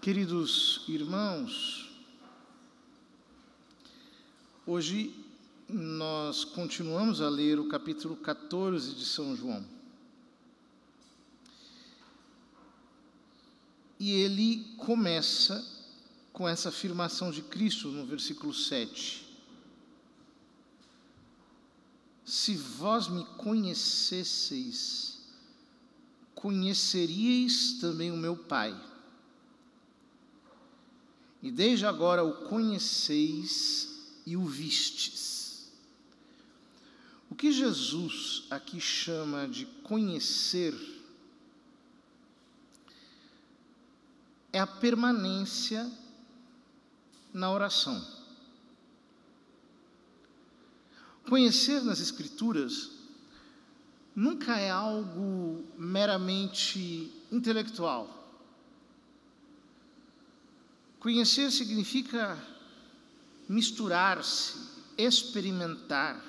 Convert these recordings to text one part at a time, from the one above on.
Queridos irmãos, hoje nós continuamos a ler o capítulo 14 de São João. E ele começa com essa afirmação de Cristo no versículo 7. Se vós me conhecesseis, conheceríeis também o meu Pai. E desde agora o conheceis e o vistes. O que Jesus aqui chama de conhecer é a permanência na oração. Conhecer nas Escrituras nunca é algo meramente intelectual. Conhecer significa misturar-se, experimentar.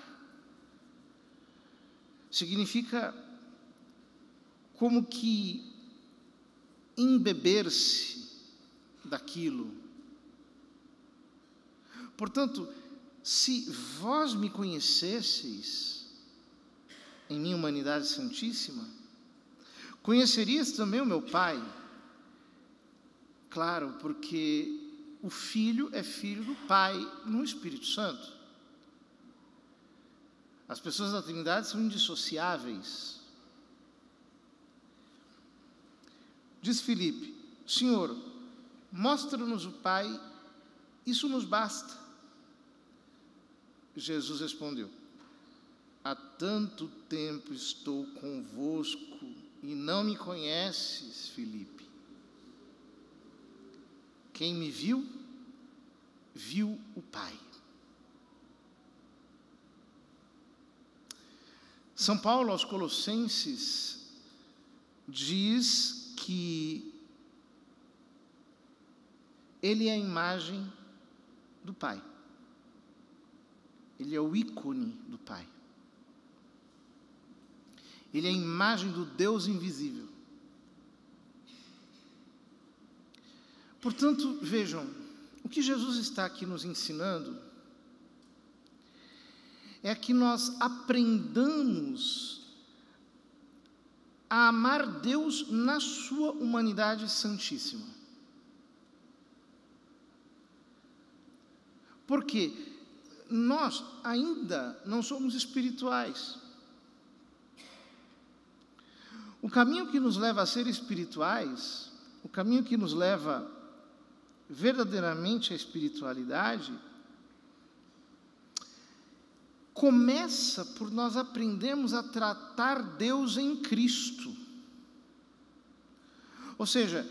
Significa como que embeber-se daquilo. Portanto, se vós me conhecesseis, em minha humanidade santíssima, conhecerias também o meu Pai. Claro, porque o Filho é filho do Pai no Espírito Santo. As pessoas da Trindade são indissociáveis. Diz Filipe: Senhor, mostra-nos o Pai, isso nos basta. Jesus respondeu: há tanto tempo estou convosco e não me conheces, Filipe. Quem me viu, viu o Pai. São Paulo aos Colossenses diz que ele é a imagem do Pai. Ele é o ícone do Pai. Ele é a imagem do Deus invisível. Portanto, vejam, o que Jesus está aqui nos ensinando é que nós aprendamos a amar Deus na sua humanidade santíssima. Porque nós ainda não somos espirituais. O caminho que nos leva a ser espirituais, o caminho que nos leva verdadeiramente à espiritualidade, começa por nós aprendermos a tratar Deus em Cristo. Ou seja,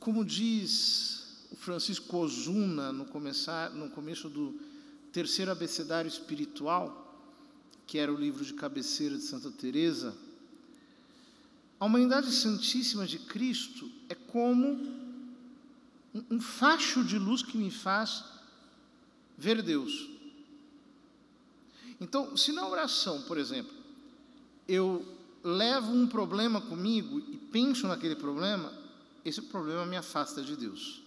como diz o Francisco Ozuna no começo do terceiro abecedário espiritual, que era o livro de cabeceira de Santa Teresa, a humanidade santíssima de Cristo é como um facho de luz que me faz ver Deus. Então, se na oração, por exemplo, eu levo um problema comigo e penso naquele problema, esse problema me afasta de Deus.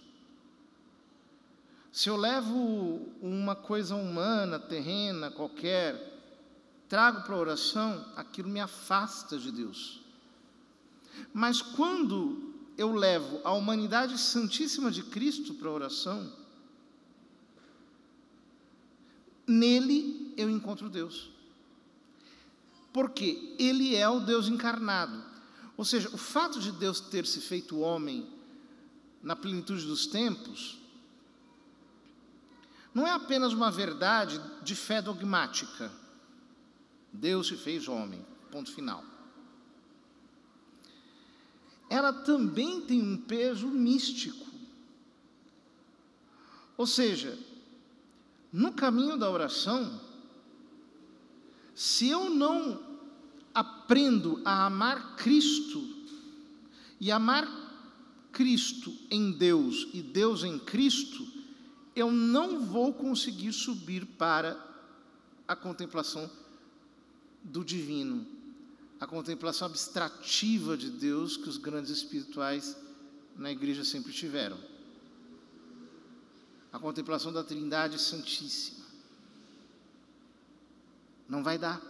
Se eu levo uma coisa humana, terrena, qualquer, trago para a oração, aquilo me afasta de Deus. Mas quando eu levo a humanidade santíssima de Cristo para a oração, nele eu encontro Deus. Porque ele é o Deus encarnado. Ou seja, o fato de Deus ter se feito homem na plenitude dos tempos, não é apenas uma verdade de fé dogmática. Deus se fez homem, ponto final. Ela também tem um peso místico. Ou seja, no caminho da oração, se eu não aprendo a amar Cristo, e amar Cristo em Deus e Deus em Cristo, eu não vou conseguir subir para a contemplação do divino, a contemplação abstrativa de Deus que os grandes espirituais na igreja sempre tiveram. A contemplação da Trindade Santíssima. Não vai dar.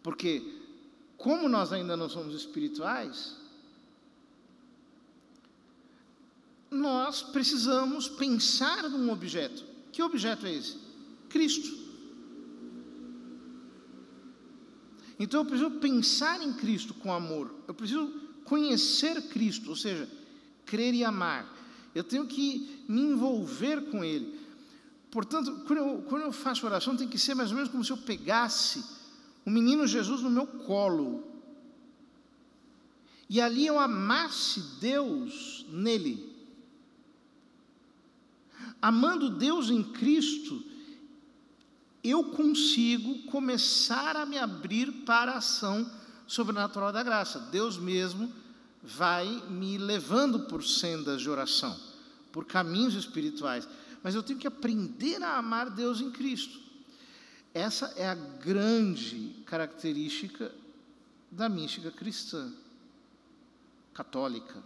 Porque, como nós ainda não somos espirituais, nós precisamos pensar num objeto. Que objeto é esse? Cristo. Então eu preciso pensar em Cristo com amor. Eu preciso conhecer Cristo, ou seja, crer e amar. Eu tenho que me envolver com Ele. Portanto, quando eu faço oração, tem que ser mais ou menos como se eu pegasse o menino Jesus no meu colo. E ali eu amasse Deus nele. Amando Deus em Cristo, eu consigo começar a me abrir para a ação sobrenatural da graça. Deus mesmo vai me levando por sendas de oração, por caminhos espirituais. Mas eu tenho que aprender a amar Deus em Cristo. Essa é a grande característica da mística cristã, católica.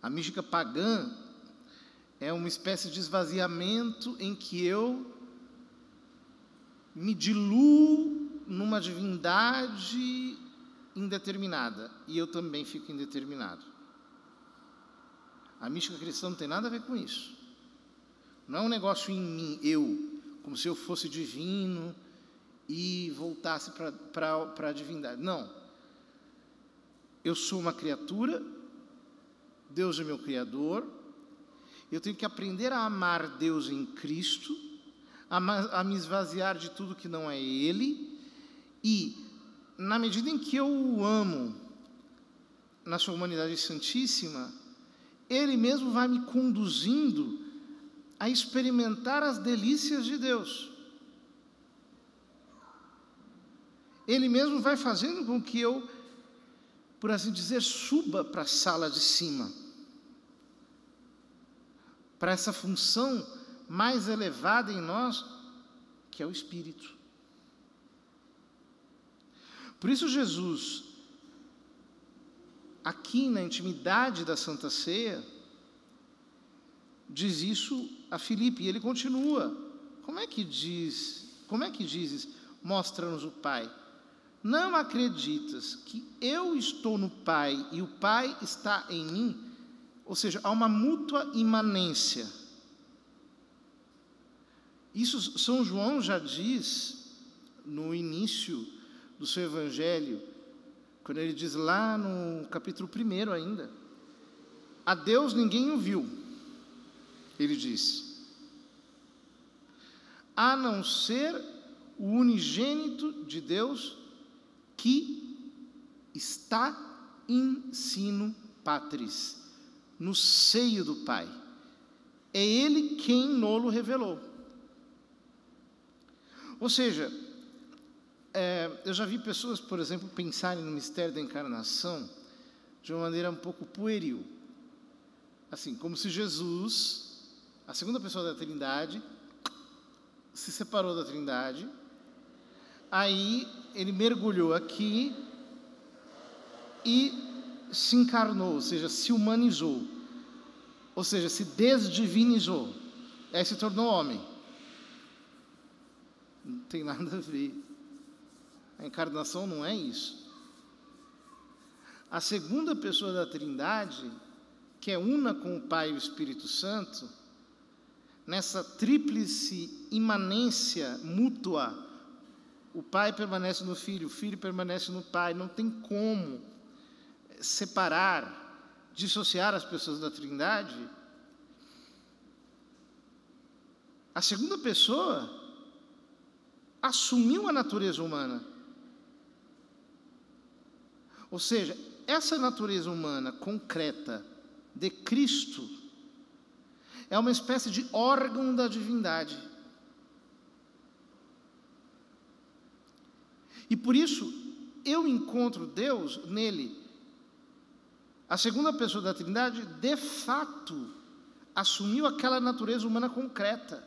A mística pagã é uma espécie de esvaziamento em que eu me diluo numa divindade indeterminada, e eu também fico indeterminado. A mística cristã não tem nada a ver com isso. Não é um negócio em mim, como se eu fosse divino e voltasse para a divindade. Não. Eu sou uma criatura, Deus é meu Criador. Eu tenho que aprender a amar Deus em Cristo, a me esvaziar de tudo que não é Ele, e, na medida em que eu o amo na sua humanidade santíssima, Ele mesmo vai me conduzindo a experimentar as delícias de Deus. Ele mesmo vai fazendo com que eu, por assim dizer, suba para a sala de cima, para essa função mais elevada em nós, que é o Espírito. Por isso Jesus, aqui na intimidade da Santa Ceia, diz isso a Filipe, e ele continua. Como é que dizes, mostra-nos o Pai? Não acreditas que eu estou no Pai e o Pai está em mim? Ou seja, há uma mútua imanência. Isso São João já diz no início do seu Evangelho, quando ele diz lá no capítulo 1 ainda: a Deus ninguém o viu, ele diz, a não ser o unigênito de Deus que está in sinu patris, no seio do Pai. É Ele quem nolo revelou. Ou seja, eu já vi pessoas, por exemplo, pensarem no mistério da encarnação de uma maneira um pouco pueril. Assim, como se Jesus, a segunda pessoa da Trindade, se separou da Trindade, aí Ele mergulhou aqui e se encarnou, ou seja, se humanizou, ou seja, se desdivinizou, aí se tornou homem. Não tem nada a ver. A encarnação não é isso. A segunda pessoa da Trindade, que é una com o Pai e o Espírito Santo, nessa tríplice imanência mútua, o Pai permanece no Filho, o Filho permanece no Pai, não tem como separar, dissociar as pessoas da Trindade. A segunda pessoa assumiu a natureza humana. Ou seja, essa natureza humana concreta de Cristo é uma espécie de órgão da divindade. E por isso, eu encontro Deus nele. A segunda pessoa da Trindade, de fato, assumiu aquela natureza humana concreta,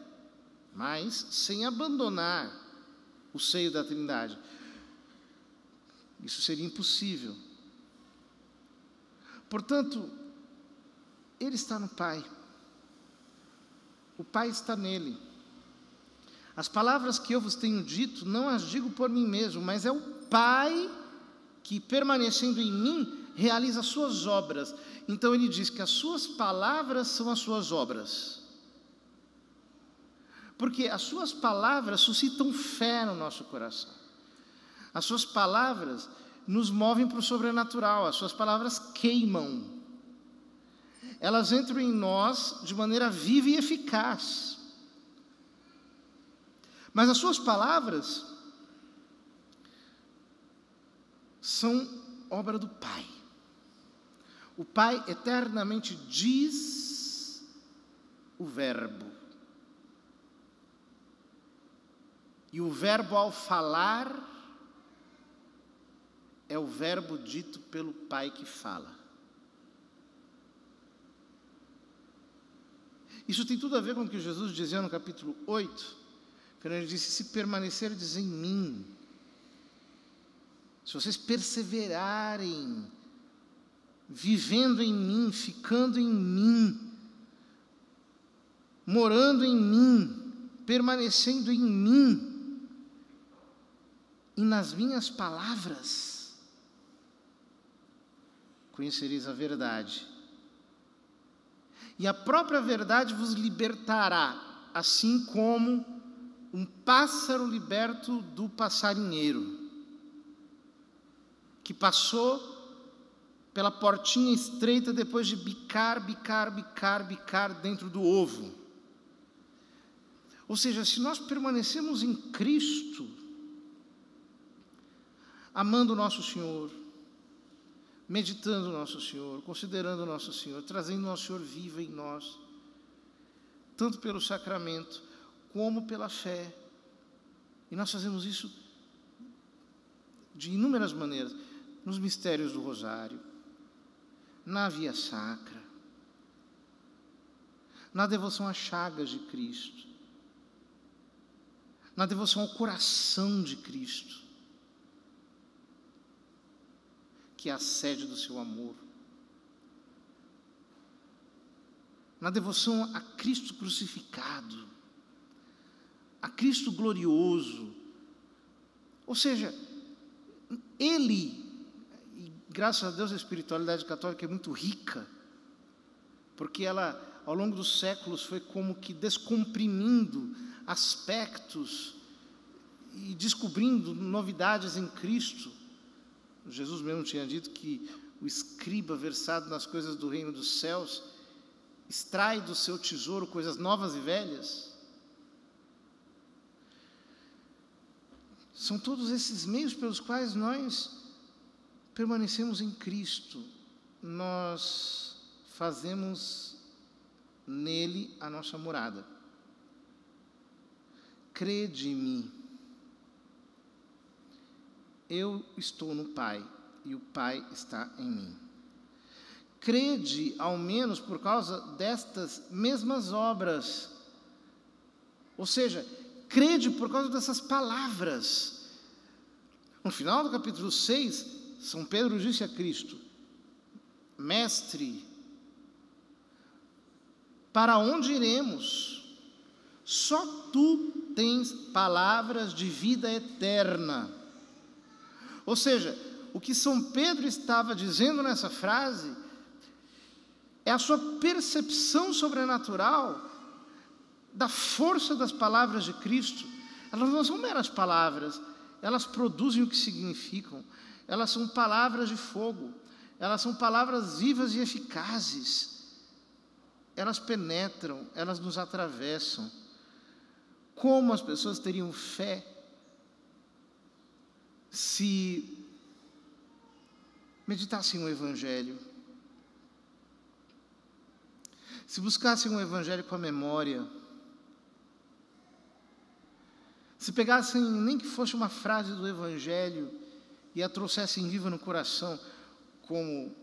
mas sem abandonar o seio da Trindade. Isso seria impossível. Portanto, Ele está no Pai. O Pai está nele. As palavras que eu vos tenho dito, não as digo por mim mesmo, mas é o Pai que, permanecendo em mim, realiza as suas obras. Então ele diz que as suas palavras são as suas obras. Porque as suas palavras suscitam fé no nosso coração. As suas palavras nos movem para o sobrenatural. As suas palavras queimam. Elas entram em nós de maneira viva e eficaz. Mas as suas palavras são obra do Pai. O Pai eternamente diz o Verbo. E o Verbo, ao falar, é o Verbo dito pelo Pai que fala. Isso tem tudo a ver com o que Jesus dizia no capítulo 8, quando ele disse: se permanecerdes em mim, se vocês perseverarem, vivendo em mim, ficando em mim, morando em mim, permanecendo em mim, e nas minhas palavras, conhecereis a verdade. E a própria verdade vos libertará, assim como um pássaro liberto do passarinheiro, que passou pela portinha estreita depois de bicar dentro do ovo. Ou seja, se nós permanecemos em Cristo, amando o nosso Senhor, meditando o nosso Senhor, considerando o nosso Senhor, trazendo o nosso Senhor vivo em nós, tanto pelo sacramento, como pela fé. E nós fazemos isso de inúmeras maneiras, nos mistérios do Rosário, na via sacra, na devoção às chagas de Cristo, na devoção ao coração de Cristo, que é a sede do seu amor, na devoção a Cristo crucificado, a Cristo glorioso. Ou seja, Ele, e graças a Deus a espiritualidade católica é muito rica, porque ela, ao longo dos séculos, foi como que descomprimindo aspectos e descobrindo novidades em Cristo. Jesus mesmo tinha dito que o escriba versado nas coisas do reino dos céus extrai do seu tesouro coisas novas e velhas. São todos esses meios pelos quais nós permanecemos em Cristo. Nós fazemos nele a nossa morada. Crede em mim. Eu estou no Pai e o Pai está em mim. Crede, ao menos por causa destas mesmas obras. Ou seja, crede por causa dessas palavras. No final do capítulo 6, São Pedro disse a Cristo: Mestre, para onde iremos? Só tu tens palavras de vida eterna. Ou seja, o que São Pedro estava dizendo nessa frase é a sua percepção sobrenatural da força das palavras de Cristo. Elas não são meras palavras, elas produzem o que significam. Elas são palavras de fogo, elas são palavras vivas e eficazes. Elas penetram, elas nos atravessam. Como as pessoas teriam fé se meditassem o Evangelho, se buscassem o Evangelho com a memória, se pegassem, nem que fosse uma frase do Evangelho, e a trouxessem viva no coração, como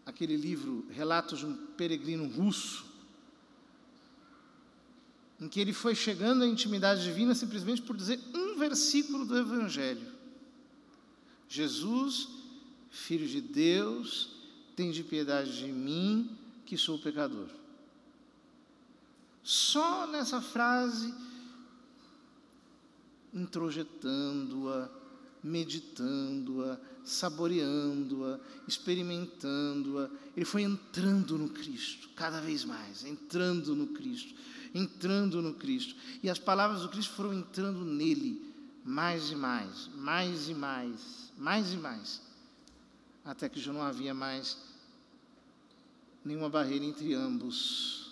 aquele livro, Relatos de um Peregrino Russo, em que ele foi chegando à intimidade divina simplesmente por dizer um versículo do Evangelho. Jesus, Filho de Deus, tende piedade de mim, que sou pecador. Só nessa frase, introjetando-a, meditando-a, saboreando-a, experimentando-a, ele foi entrando no Cristo, cada vez mais, entrando no Cristo, entrando no Cristo. E as palavras do Cristo foram entrando nele, mais e mais, mais e mais, mais e mais, até que já não havia mais nenhuma barreira entre ambos.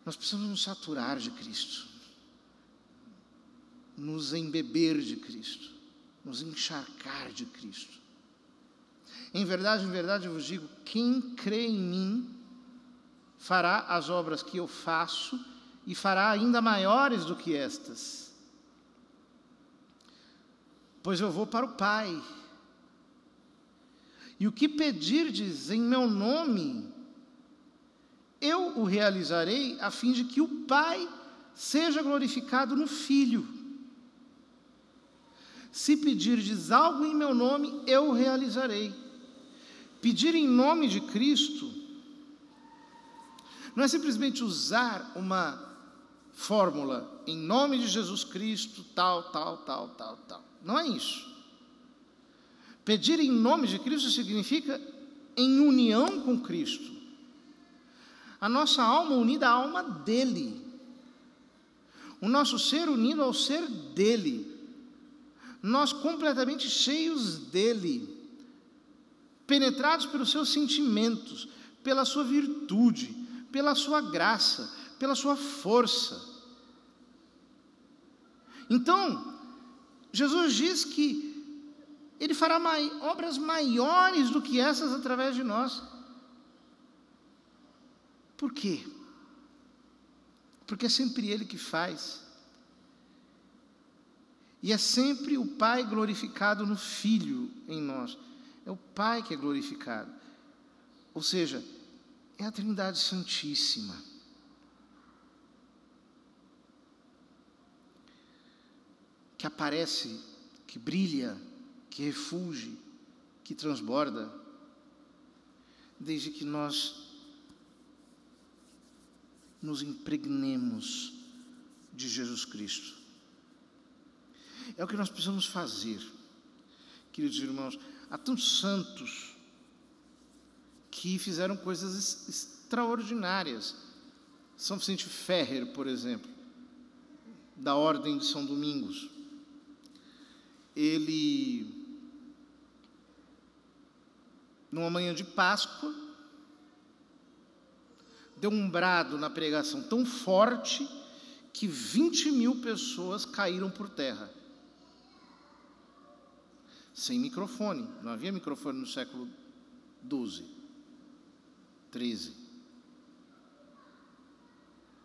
Nós precisamos nos saturar de Cristo, nos embeber de Cristo, nos encharcar de Cristo. Em verdade, eu vos digo, quem crê em mim fará as obras que eu faço e fará ainda maiores do que estas. Pois eu vou para o Pai. E o que pedirdes em meu nome, eu o realizarei, a fim de que o Pai seja glorificado no Filho. Se pedirdes algo em meu nome, eu o realizarei. Pedir em nome de Cristo não é simplesmente usar uma fórmula, em nome de Jesus Cristo, tal. Não é isso. Pedir em nome de Cristo significa em união com Cristo. A nossa alma unida à alma dele. O nosso ser unido ao ser dele. Nós completamente cheios dele. Penetrados pelos seus sentimentos, pela sua virtude, pela sua graça, pela sua força. Então, Jesus diz que ele fará obras maiores do que essas através de nós. Por quê? Porque é sempre Ele que faz. E é sempre o Pai glorificado no Filho em nós. É o Pai que é glorificado. Ou seja, é a Trindade Santíssima. Que aparece, que brilha, que refulge, que transborda, desde que nós nos impregnemos de Jesus Cristo. É o que nós precisamos fazer, queridos irmãos. Há tantos santos que fizeram coisas extraordinárias. São Vicente Ferrer, por exemplo, da Ordem de São Domingos. Ele, numa manhã de Páscoa, deu um brado na pregação tão forte que 20.000 pessoas caíram por terra. Sem microfone. Não havia microfone no século XII, XIII.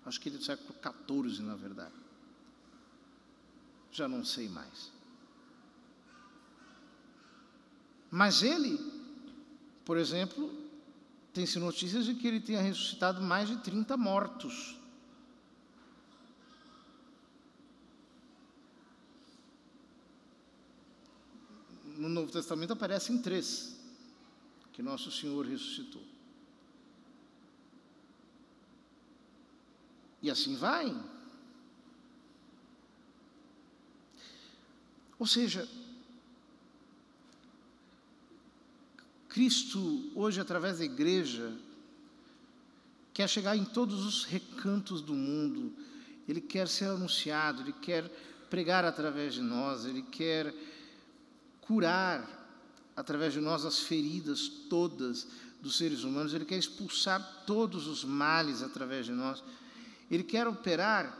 Acho que ele é do século XIV, na verdade. Já não sei mais. Mas ele, por exemplo, tem-se notícias de que ele tenha ressuscitado mais de 30 mortos. No Novo Testamento aparecem 3, que Nosso Senhor ressuscitou. E assim vai. Ou seja, Cristo, hoje, através da igreja, quer chegar em todos os recantos do mundo. Ele quer ser anunciado, Ele quer pregar através de nós, Ele quer curar através de nós as feridas todas dos seres humanos. Ele quer expulsar todos os males através de nós. Ele quer operar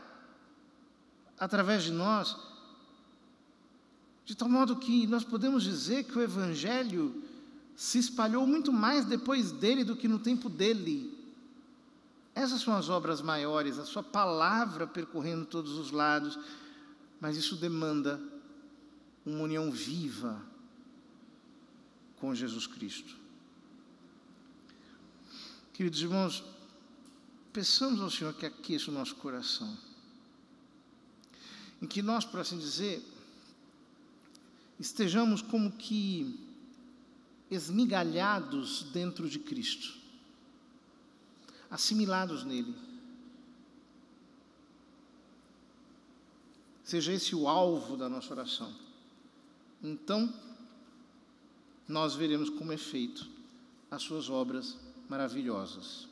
através de nós, de tal modo que nós podemos dizer que o Evangelho se espalhou muito mais depois dele do que no tempo dele. Essas são as obras maiores, a sua palavra percorrendo todos os lados, mas isso demanda uma união viva com Jesus Cristo. Queridos irmãos, peçamos ao Senhor que aqueça o nosso coração em que nós, por assim dizer, estejamos como que esmigalhados dentro de Cristo, assimilados nele. Seja esse o alvo da nossa oração. Então, nós veremos como é feito as suas obras maravilhosas.